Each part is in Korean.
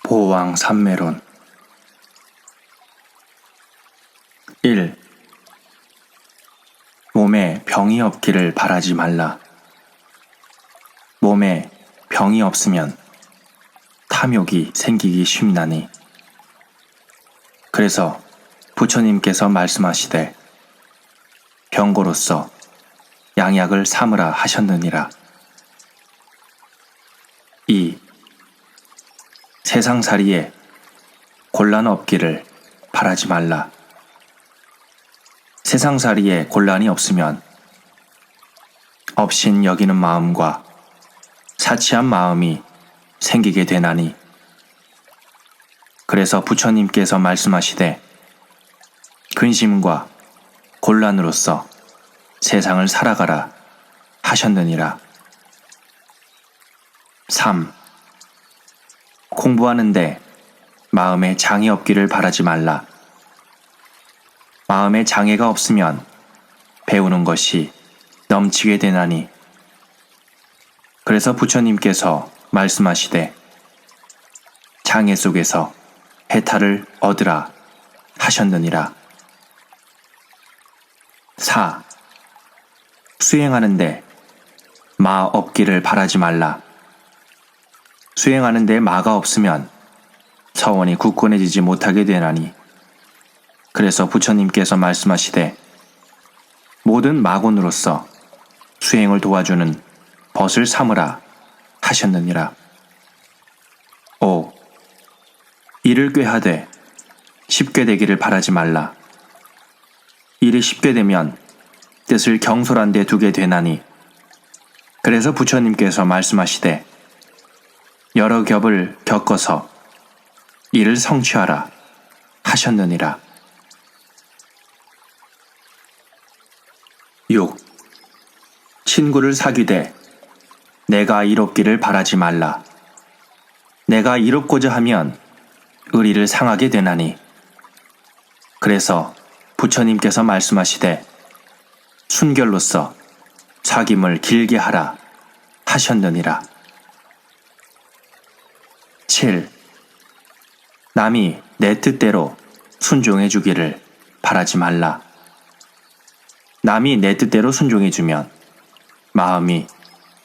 보왕 삼매론 1. 몸에 병이 없기를 바라지 말라. 몸에 병이 없으면 탐욕이 생기기 쉽나니. 그래서 부처님께서 말씀하시되 병고로서 양약을 삼으라 하셨느니라. 2. 세상살이에 곤란 없기를 바라지 말라. 세상살이에 곤란이 없으면 업신 여기는 마음과 사치한 마음이 생기게 되나니. 그래서 부처님께서 말씀하시되 근심과 곤란으로서 세상을 살아가라 하셨느니라. 3. 공부하는데 마음에 장애 없기를 바라지 말라. 마음에 장애가 없으면 배우는 것이 넘치게 되나니. 그래서 부처님께서 말씀하시되 장애 속에서 해탈을 얻으라 하셨느니라. 4. 수행하는데 마 없기를 바라지 말라. 수행하는데 마가 없으면 서원이 굳건해지지 못하게 되나니. 그래서 부처님께서 말씀하시되 모든 마군으로서 수행을 도와주는 벗을 삼으라 하셨느니라. 5. 일을 꾀하되 쉽게 되기를 바라지 말라. 일이 쉽게 되면 뜻을 경솔한 데 두게 되나니. 그래서 부처님께서 말씀하시되 여러 겹을 겪어서 이를 성취하라 하셨느니라. 6. 친구를 사귀되 내가 이롭기를 바라지 말라. 내가 이롭고자 하면 의리를 상하게 되나니. 그래서 부처님께서 말씀하시되 순결로서 사귐을 길게 하라 하셨느니라. 7. 남이 내 뜻대로 순종해 주기를 바라지 말라. 남이 내 뜻대로 순종해 주면 마음이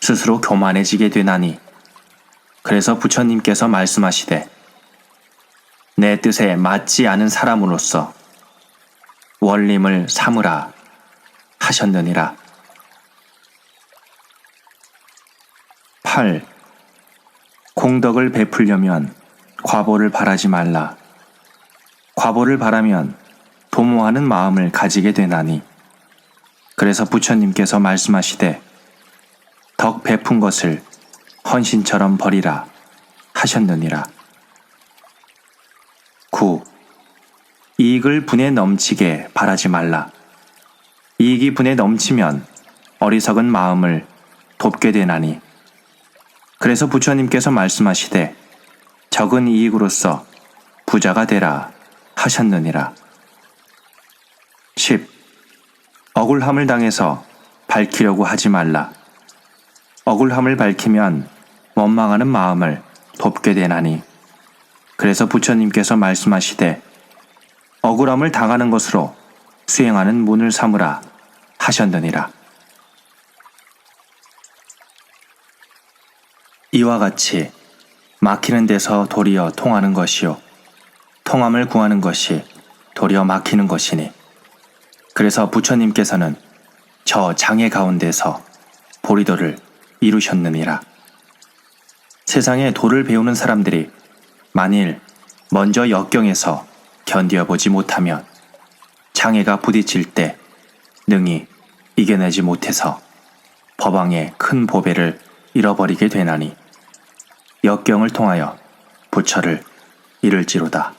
스스로 교만해지게 되나니. 그래서 부처님께서 말씀하시되 내 뜻에 맞지 않은 사람으로서 원림을 삼으라 하셨느니라. 8. 공덕을 베풀려면 과보를 바라지 말라. 과보를 바라면 도모하는 마음을 가지게 되나니. 그래서 부처님께서 말씀하시되 덕 베푼 것을 헌신처럼 버리라 하셨느니라. 9. 이익을 분에 넘치게 바라지 말라. 이익이 분에 넘치면 어리석은 마음을 돕게 되나니. 그래서 부처님께서 말씀하시되 적은 이익으로서 부자가 되라 하셨느니라. 10. 억울함을 당해서 밝히려고 하지 말라. 억울함을 밝히면 원망하는 마음을 돕게 되나니. 그래서 부처님께서 말씀하시되 억울함을 당하는 것으로 수행하는 문을 삼으라 하셨느니라. 이와 같이 막히는 데서 도리어 통하는 것이요 통함을 구하는 것이 도리어 막히는 것이니. 그래서 부처님께서는 저 장애 가운데서 보리도를 이루셨느니라. 세상에 도를 배우는 사람들이 만일 먼저 역경에서 견디어보지 못하면 장애가 부딪힐 때 능히 이겨내지 못해서 법왕의 큰 보배를 잃어버리게 되나니 역경을 통하여 부처를 이룰지로다.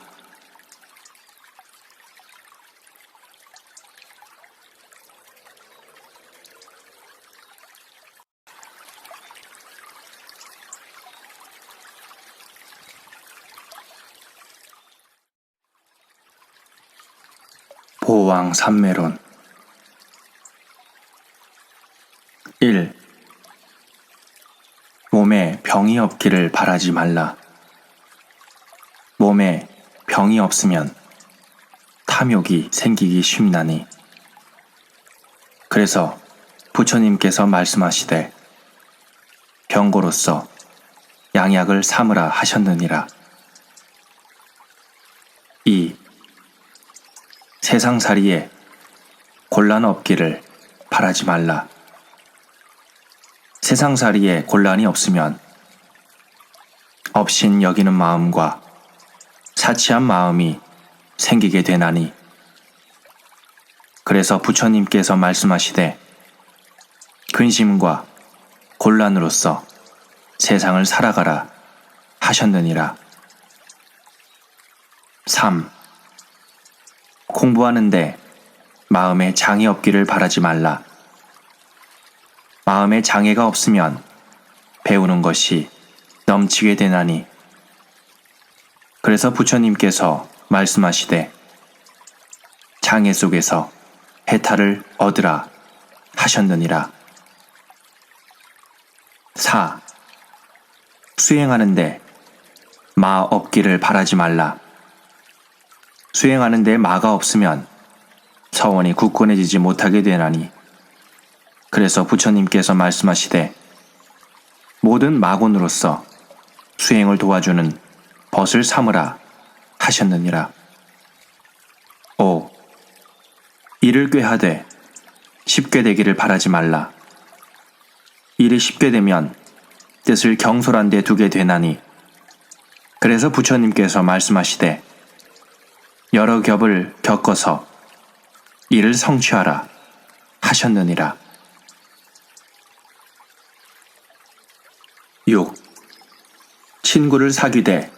보왕 삼매론 1. 몸에 병이 없기를 바라지 말라. 몸에 병이 없으면 탐욕이 생기기 쉽나니. 그래서 부처님께서 말씀하시되 병고로서 양약을 삼으라 하셨느니라. 2. 세상살이에 곤란 없기를 바라지 말라. 세상살이에 곤란이 없으면 업신 여기는 마음과 사치한 마음이 생기게 되나니. 그래서 부처님께서 말씀하시되 근심과 곤란으로서 세상을 살아가라 하셨느니라. 3. 공부하는데 마음에 장애 없기를 바라지 말라. 마음에 장애가 없으면 배우는 것이 넘치게 되나니. 그래서 부처님께서 말씀하시되 장애 속에서 해탈을 얻으라 하셨느니라. 4. 수행하는데 마 없기를 바라지 말라. 수행하는데 마가 없으면 서원이 굳건해지지 못하게 되나니. 그래서 부처님께서 말씀하시되 모든 마군으로서 수행을 도와주는 벗을 삼으라 하셨느니라. 5. 일을 꾀하되 쉽게 되기를 바라지 말라. 일이 쉽게 되면 뜻을 경솔한 데 두게 되나니. 그래서 부처님께서 말씀하시되 여러 겹을 겪어서 이를 성취하라 하셨느니라. 6. 친구를 사귀되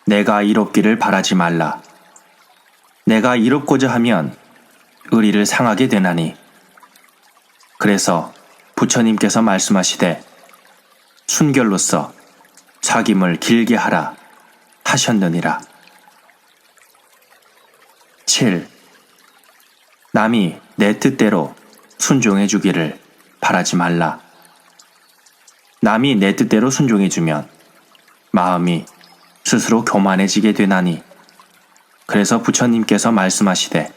내가 이롭기를 바라지 말라. 내가 이롭고자 하면 의리를 상하게 되나니. 그래서 부처님께서 말씀하시되 순결로서 사귐을 길게 하라 하셨느니라. 7. 남이 내 뜻대로 순종해 주기를 바라지 말라. 남이 내 뜻대로 순종해 주면 마음이 스스로 교만해지게 되나니. 그래서 부처님께서 말씀하시되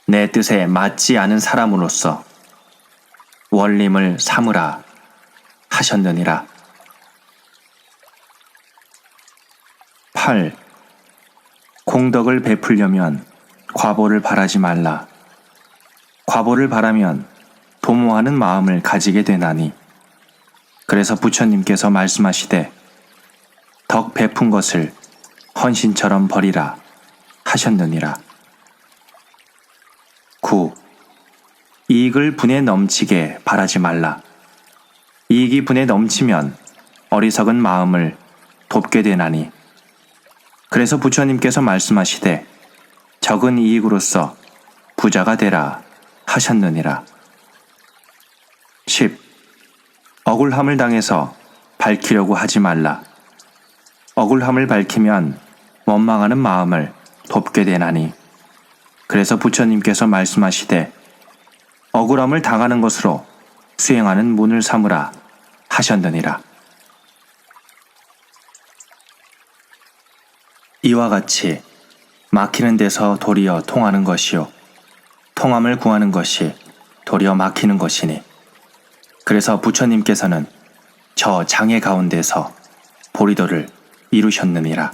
내 뜻에 맞지 않은 사람으로서 원림을 삼으라 하셨느니라. 8. 공덕을 베풀려면 과보를 바라지 말라. 과보를 바라면 도모하는 마음을 가지게 되나니. 그래서 부처님께서 말씀하시되 덕 베푼 것을 헌신처럼 버리라 하셨느니라. 9. 이익을 분에 넘치게 바라지 말라. 이익이 분에 넘치면 어리석은 마음을 돕게 되나니. 그래서 부처님께서 말씀하시되 적은 이익으로서 부자가 되라 하셨느니라. 10. 억울함을 당해서 밝히려고 하지 말라. 억울함을 밝히면 원망하는 마음을 돕게 되나니. 그래서 부처님께서 말씀하시되 억울함을 당하는 것으로 수행하는 문을 삼으라 하셨느니라. 이와 같이 막히는 데서 도리어 통하는 것이요 통함을 구하는 것이 도리어 막히는 것이니. 그래서 부처님께서는 저 장애 가운데서 보리도를 이루셨느니라.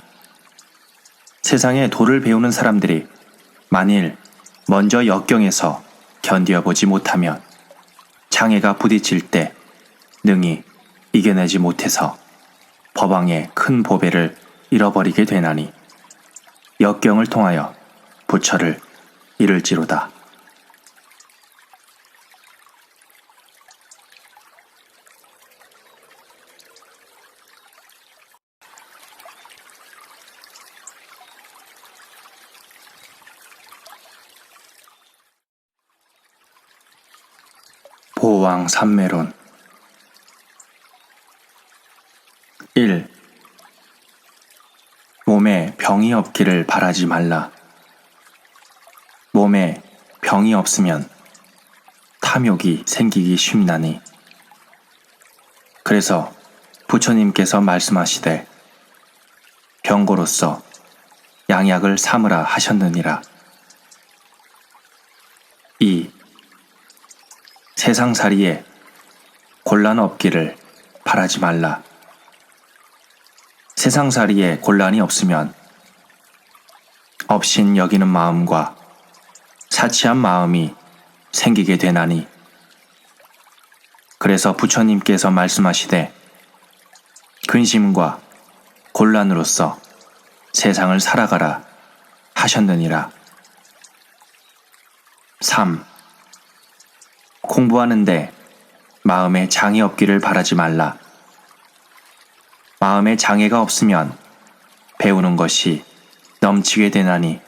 세상에 도를 배우는 사람들이 만일 먼저 역경에서 견디어보지 못하면 장애가 부딪힐 때 능히 이겨내지 못해서 법왕의 큰 보배를 잃어버리게 되나니 역경을 통하여 부처를 이룰지로다. 보왕 삼매론 1. 몸에 병이 없기를 바라지 말라. 몸에 병이 없으면 탐욕이 생기기 쉽나니. 그래서 부처님께서 말씀하시되 병고로서 양약을 삼으라 하셨느니라. 2. 세상살이에 곤란 없기를 바라지 말라. 세상살이에 곤란이 없으면 업신 여기는 마음과 사치한 마음이 생기게 되나니, 그래서 부처님께서 말씀하시되 근심과 곤란으로서 세상을 살아가라 하셨느니라. 3. 공부하는데 마음에 장애 없기를 바라지 말라. 마음에 장애가 없으면 배우는 것이 넘치게 되나니,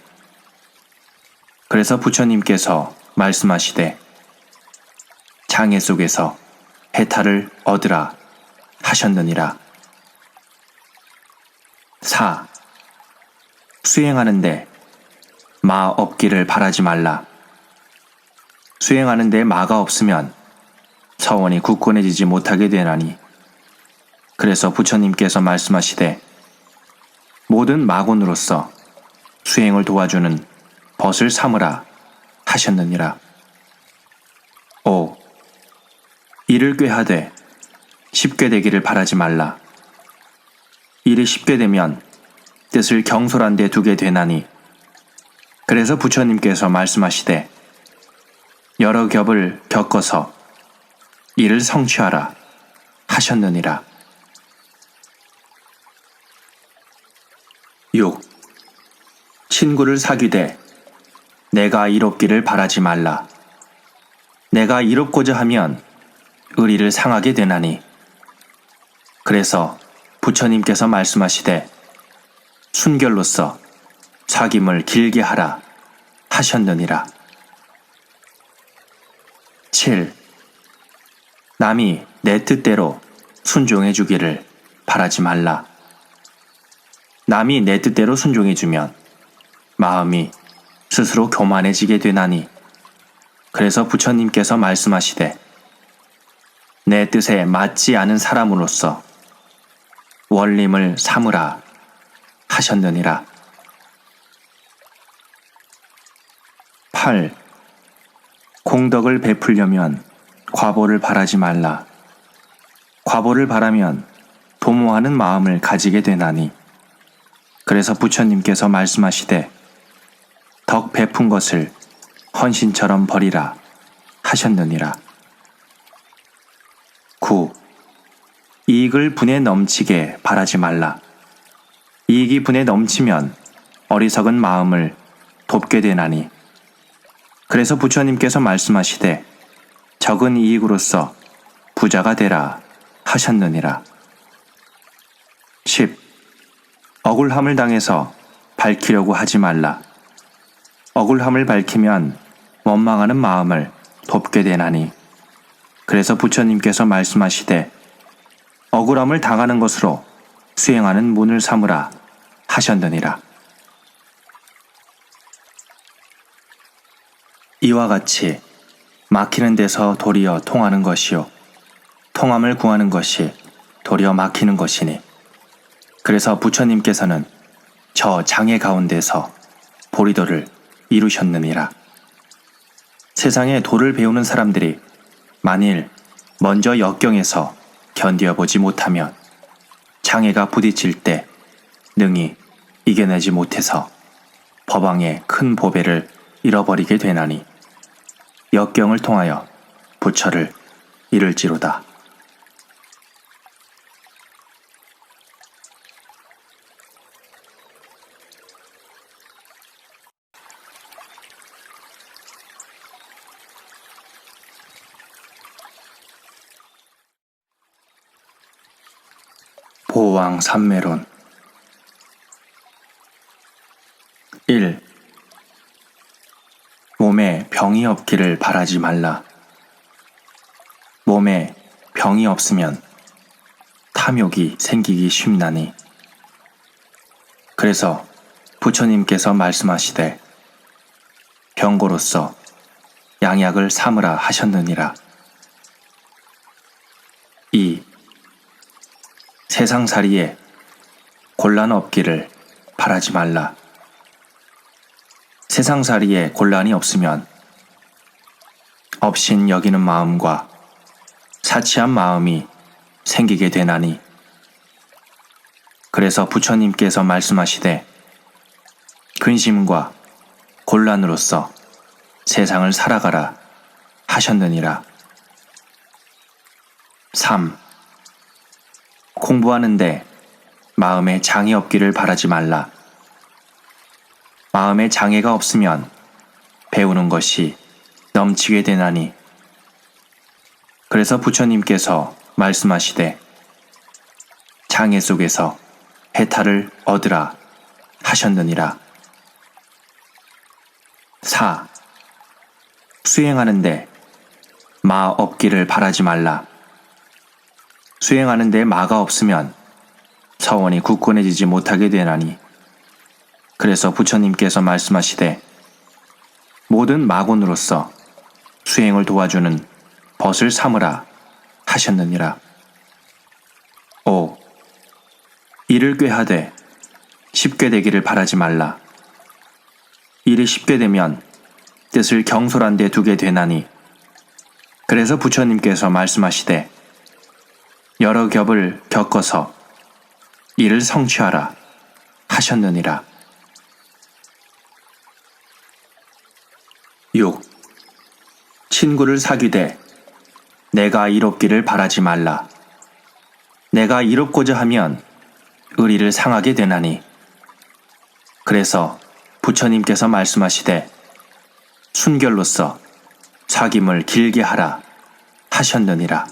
그래서 부처님께서 말씀하시되 장애 속에서 해탈을 얻으라 하셨느니라. 4. 수행하는데 마 없기를 바라지 말라. 수행하는데 마가 없으면 서원이 굳건해지지 못하게 되나니, 그래서 부처님께서 말씀하시되 모든 마곤으로서 수행을 도와주는 벗을 삼으라 하셨느니라. 5. 일을 꾀하되 쉽게 되기를 바라지 말라. 일이 쉽게 되면 뜻을 경솔한 데 두게 되나니, 그래서 부처님께서 말씀하시되 여러 겹을 겪어서 이를 성취하라 하셨느니라. 6. 친구를 사귀되 내가 이롭기를 바라지 말라. 내가 이롭고자 하면 의리를 상하게 되나니, 그래서 부처님께서 말씀하시되 순결로서 사귐을 길게 하라 하셨느니라. 7. 남이 내 뜻대로 순종해 주기를 바라지 말라. 남이 내 뜻대로 순종해 주면 마음이 스스로 교만해지게 되나니, 그래서 부처님께서 말씀하시되 내 뜻에 맞지 않은 사람으로서 원림을 삼으라 하셨느니라. 8. 공덕을 베풀려면 과보를 바라지 말라. 과보를 바라면 도모하는 마음을 가지게 되나니, 그래서 부처님께서 말씀하시되 덕 베푼 것을 헌신처럼 버리라 하셨느니라. 9. 이익을 분에 넘치게 바라지 말라. 이익이 분에 넘치면 어리석은 마음을 돕게 되나니, 그래서 부처님께서 말씀하시되 적은 이익으로서 부자가 되라 하셨느니라. 10. 억울함을 당해서 밝히려고 하지 말라. 억울함을 밝히면 원망하는 마음을 돕게 되나니, 그래서 부처님께서 말씀하시되 억울함을 당하는 것으로 수행하는 문을 삼으라 하셨느니라. 이와 같이 막히는 데서 도리어 통하는 것이요, 통함을 구하는 것이 도리어 막히는 것이니, 그래서 부처님께서는 저 장애 가운데서 보리도를 이루셨느니라. 세상에 도를 배우는 사람들이 만일 먼저 역경에서 견디어보지 못하면 장애가 부딪힐 때 능히 이겨내지 못해서 법왕의 큰 보배를 잃어버리게 되나니, 역경을 통하여 부처를 이룰지로다. 보왕 삼매론 1. 몸에 병이 없기를 바라지 말라. 몸에 병이 없으면 탐욕이 생기기 쉽나니, 그래서 부처님께서 말씀하시되 병고로서 양약을 삼으라 하셨느니라. 2. 세상살이에 곤란 없기를 바라지 말라. 세상살이에 곤란이 없으면 업신 여기는 마음과 사치한 마음이 생기게 되나니, 그래서 부처님께서 말씀하시되 근심과 곤란으로서 세상을 살아가라 하셨느니라. 3. 공부하는데 마음에 장애 없기를 바라지 말라. 마음에 장애가 없으면 배우는 것이 넘치게 되나니, 그래서 부처님께서 말씀하시되 장애 속에서 해탈을 얻으라 하셨느니라. 4. 수행하는데 마 없기를 바라지 말라. 수행하는데 마가 없으면 서원이 굳건해지지 못하게 되나니, 그래서 부처님께서 말씀하시되 모든 마곤으로서 수행을 도와주는 벗을 삼으라 하셨느니라. 5. 일을 꾀하되 쉽게 되기를 바라지 말라. 일이 쉽게 되면 뜻을 경솔한 데 두게 되나니, 그래서 부처님께서 말씀하시되 여러 겹을 겪어서 이를 성취하라 하셨느니라. 6. 친구를 사귀되 내가 이롭기를 바라지 말라. 내가 이롭고자 하면 의리를 상하게 되나니, 그래서 부처님께서 말씀하시되 순결로서 사귐을 길게 하라 하셨느니라.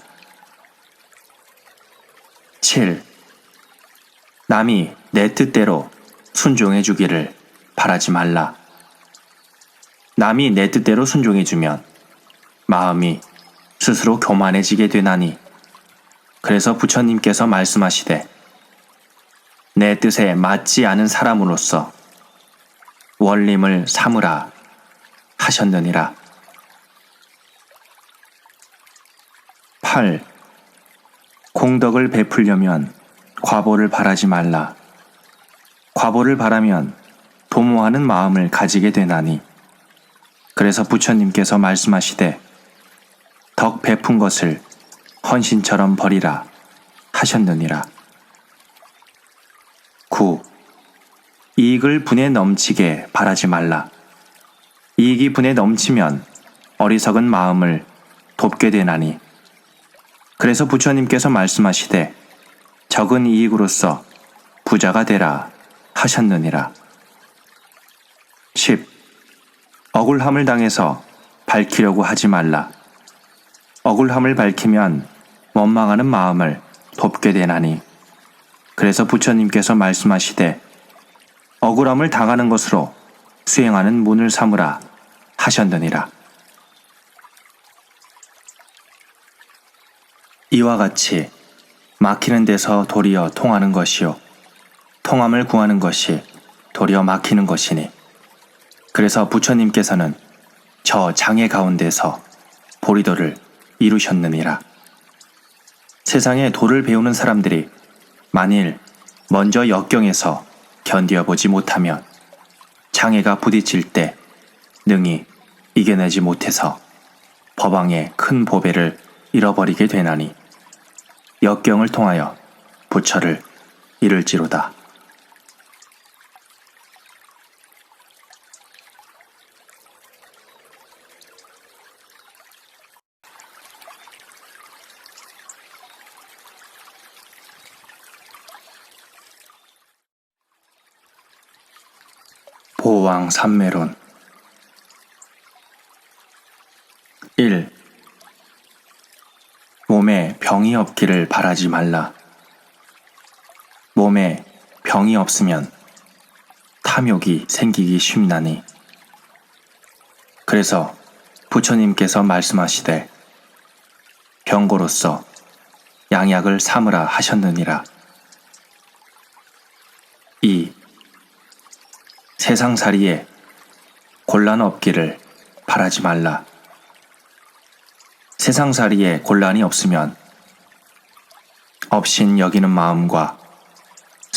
7. 남이 내 뜻대로 순종해 주기를 바라지 말라. 남이 내 뜻대로 순종해 주면 마음이 스스로 교만해지게 되나니, 그래서 부처님께서 말씀하시되 내 뜻에 맞지 않은 사람으로서 원림을 삼으라 하셨느니라. 8. 공덕을 베풀려면 과보를 바라지 말라. 과보를 바라면 도모하는 마음을 가지게 되나니, 그래서 부처님께서 말씀하시되 덕 베푼 것을 헌신처럼 버리라 하셨느니라. 9. 이익을 분에 넘치게 바라지 말라. 이익이 분에 넘치면 어리석은 마음을 돕게 되나니, 그래서 부처님께서 말씀하시되 적은 이익으로서 부자가 되라 하셨느니라. 10. 억울함을 당해서 밝히려고 하지 말라. 억울함을 밝히면 원망하는 마음을 돕게 되나니, 그래서 부처님께서 말씀하시되 억울함을 당하는 것으로 수행하는 문을 삼으라 하셨느니라. 이와 같이 막히는 데서 도리어 통하는 것이요, 통함을 구하는 것이 도리어 막히는 것이니, 그래서 부처님께서는 저 장애 가운데서 보리도를 이루셨느니라. 세상에 도를 배우는 사람들이 만일 먼저 역경에서 견디어보지 못하면 장애가 부딪힐 때 능히 이겨내지 못해서 법왕의 큰 보배를 잃어버리게 되나니, 역경을 통하여 부처를 이룰지로다. 보왕 삼매론. 1. 몸에 병이 없기를 바라지 말라. 몸에 병이 없으면 탐욕이 생기기 쉽나니, 그래서 부처님께서 말씀하시되 병고로서 양약을 삼으라 하셨느니라. 2. 세상살이에 곤란 없기를 바라지 말라. 세상살이에 곤란이 없으면 업신 여기는 마음과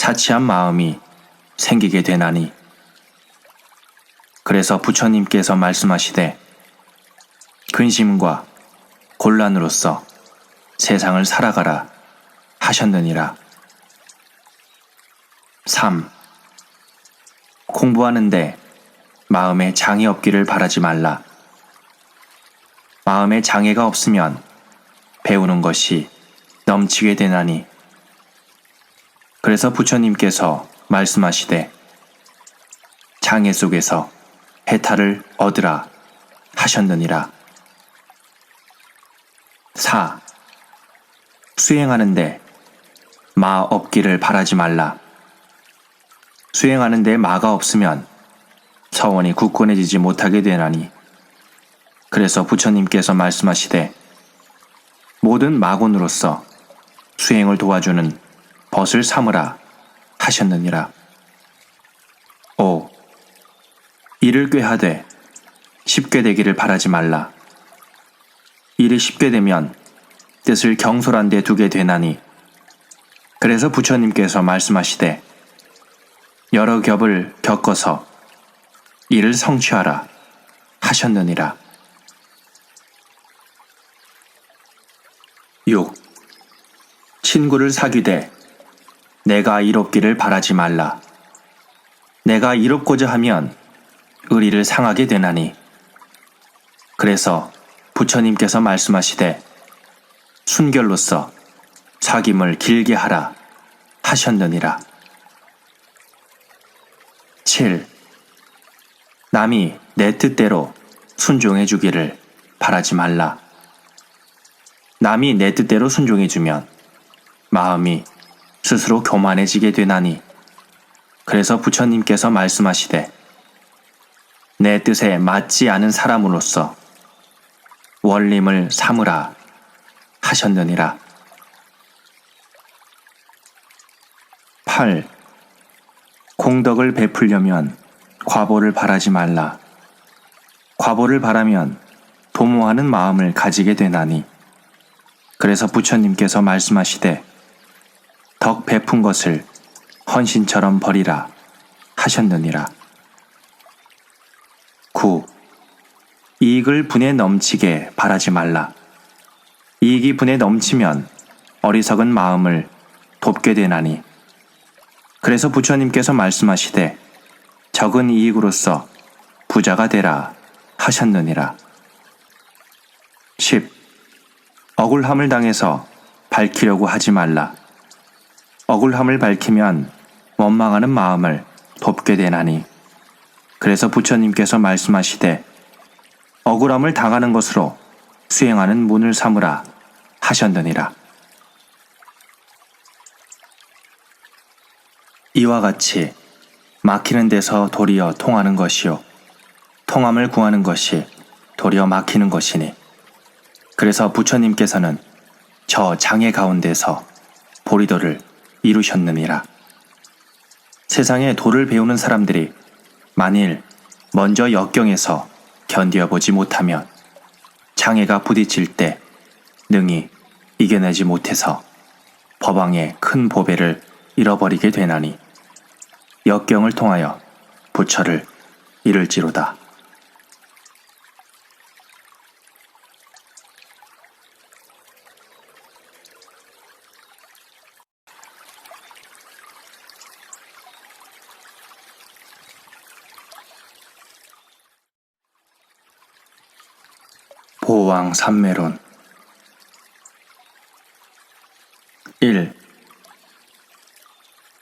사치한 마음이 생기게 되나니. 그래서 부처님께서 말씀하시되 근심과 곤란으로서 세상을 살아가라 하셨느니라. 3. 공부하는데 마음에 장애 없기를 바라지 말라. 마음에 장애가 없으면 배우는 것이 넘치게 되나니. 그래서 부처님께서 말씀하시되 장애 속에서 해탈을 얻으라 하셨느니라. 4. 수행하는데 마 없기를 바라지 말라. 수행하는데 마가 없으면 서원이 굳건해지지 못하게 되나니. 그래서 부처님께서 말씀하시되 모든 마곤으로서 수행을 도와주는 벗을 삼으라 하셨느니라. 5. 일을 꾀하되 쉽게 되기를 바라지 말라. 일이 쉽게 되면 뜻을 경솔한 데 두게 되나니. 그래서 부처님께서 말씀하시되 여러 겹을 겪어서 이를 성취하라 하셨느니라. 6. 친구를 사귀되 내가 이롭기를 바라지 말라. 내가 이롭고자 하면 의리를 상하게 되나니. 그래서 부처님께서 말씀하시되 순결로서 사귐을 길게 하라 하셨느니라. 7. 남이 내 뜻대로 순종해 주기를 바라지 말라. 남이 내 뜻대로 순종해 주면 마음이 스스로 교만해지게 되나니. 그래서 부처님께서 말씀하시되 내 뜻에 맞지 않은 사람으로서 원림을 삼으라 하셨느니라. 8. 공덕을 베풀려면 과보를 바라지 말라. 과보를 바라면 도모하는 마음을 가지게 되나니. 그래서 부처님께서 말씀하시되 덕 베푼 것을 헌신처럼 버리라 하셨느니라. 9. 이익을 분에 넘치게 바라지 말라. 이익이 분에 넘치면 어리석은 마음을 돕게 되나니. 그래서 부처님께서 말씀하시되 적은 이익으로서 부자가 되라 하셨느니라. 10. 억울함을 당해서 밝히려고 하지 말라. 억울함을 밝히면 원망하는 마음을 돕게 되나니. 그래서 부처님께서 말씀하시되 억울함을 당하는 것으로 수행하는 문을 삼으라 하셨느니라. 이와 같이 막히는 데서 도리어 통하는 것이요 통함을 구하는 것이 도리어 막히는 것이니. 그래서 부처님께서는 저 장애 가운데서 보리도를 이루셨느니라. 세상에 도를 배우는 사람들이 만일 먼저 역경에서 견뎌보지 못하면 장애가 부딪힐 때 능히 이겨내지 못해서 법왕의 큰 보배를 잃어버리게 되나니 역경을 통하여 부처를 이룰지로다. 보왕 삼매론 1.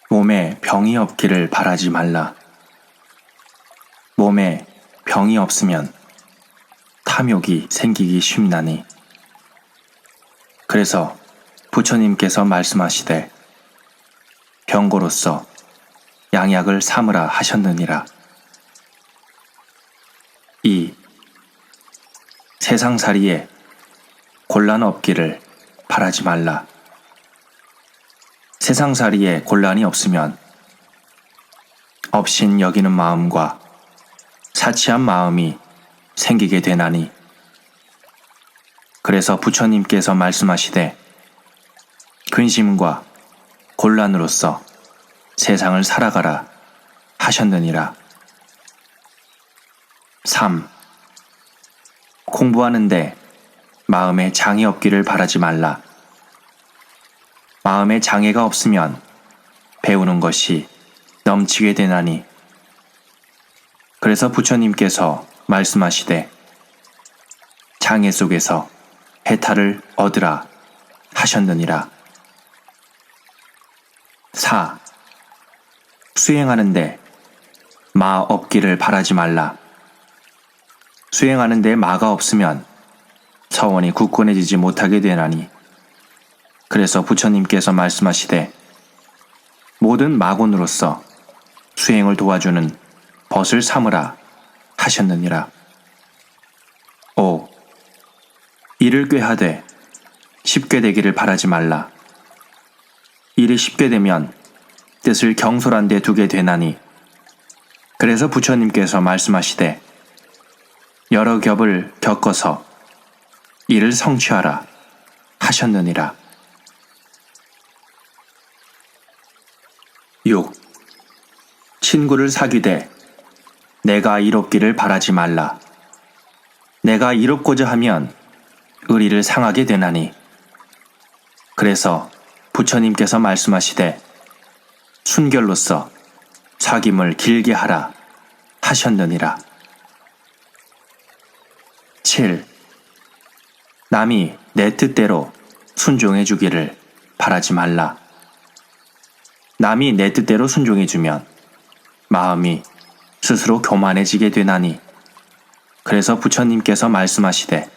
몸에 병이 없기를 바라지 말라. 몸에 병이 없으면 탐욕이 생기기 쉽나니. 그래서 부처님께서 말씀하시되 병고로서 양약을 삼으라 하셨느니라. 2. 세상살이에 곤란 없기를 바라지 말라. 세상살이에 곤란이 없으면 업신 여기는 마음과 사치한 마음이 생기게 되나니. 그래서 부처님께서 말씀하시되 근심과 곤란으로서 세상을 살아가라 하셨느니라. 3. 공부하는데 마음에 장애 없기를 바라지 말라. 마음에 장애가 없으면 배우는 것이 넘치게 되나니. 그래서 부처님께서 말씀하시되 장애 속에서 해탈을 얻으라 하셨느니라. 4. 수행하는데 마 없기를 바라지 말라. 수행하는데 마가 없으면 서원이 굳건해지지 못하게 되나니. 그래서 부처님께서 말씀하시되 모든 마곤으로서 수행을 도와주는 벗을 삼으라 하셨느니라. 5. 일을 꾀하되 쉽게 되기를 바라지 말라. 일이 쉽게 되면 뜻을 경솔한 데 두게 되나니. 그래서 부처님께서 말씀하시되 여러 겹을 겪어서 이를 성취하라 하셨느니라. 6. 친구를 사귀되 내가 이롭기를 바라지 말라. 내가 이롭고자 하면 의리를 상하게 되나니. 그래서 부처님께서 말씀하시되 순결로서 사귐을 길게 하라 하셨느니라. 7. 남이 내 뜻대로 순종해 주기를 바라지 말라. 남이 내 뜻대로 순종해 주면 마음이 스스로 교만해지게 되나니. 그래서 부처님께서 말씀하시되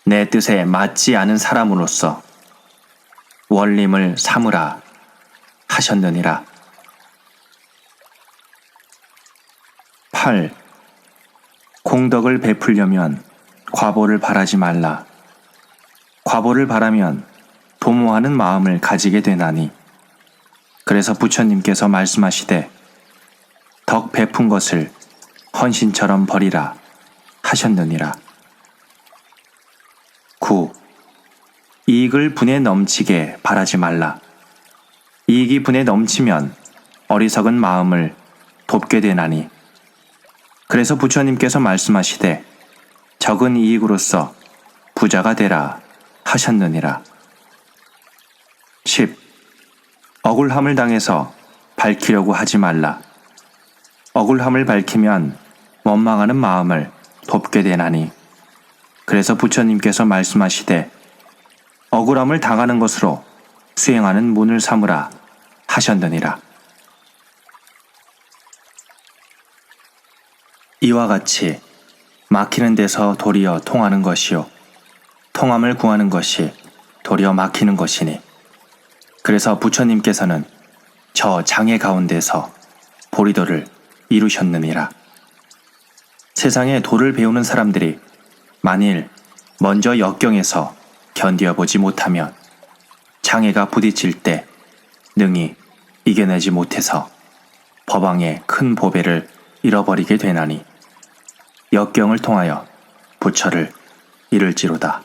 내 뜻에 맞지 않은 사람으로서 원림을 삼으라 하셨느니라. 8. 공덕을 베풀려면 과보를 바라지 말라. 과보를 바라면 도모하는 마음을 가지게 되나니. 그래서 부처님께서 말씀하시되 덕 베푼 것을 헌신처럼 버리라 하셨느니라. 9. 이익을 분에 넘치게 바라지 말라. 이익이 분에 넘치면 어리석은 마음을 돕게 되나니. 그래서 부처님께서 말씀하시되 적은 이익으로서 부자가 되라 하셨느니라. 10. 억울함을 당해서 밝히려고 하지 말라. 억울함을 밝히면 원망하는 마음을 돕게 되나니. 그래서 부처님께서 말씀하시되 억울함을 당하는 것으로 수행하는 문을 삼으라 하셨느니라. 이와 같이 막히는 데서 도리어 통하는 것이요 통함을 구하는 것이 도리어 막히는 것이니. 그래서 부처님께서는 저 장애 가운데서 보리도를 이루셨느니라. 세상에 도를 배우는 사람들이 만일 먼저 역경에서 견뎌보지 못하면 장애가 부딪힐 때 능히 이겨내지 못해서 법왕의 큰 보배를 잃어버리게 되나니 역경을 통하여 부처를 이룰지로다.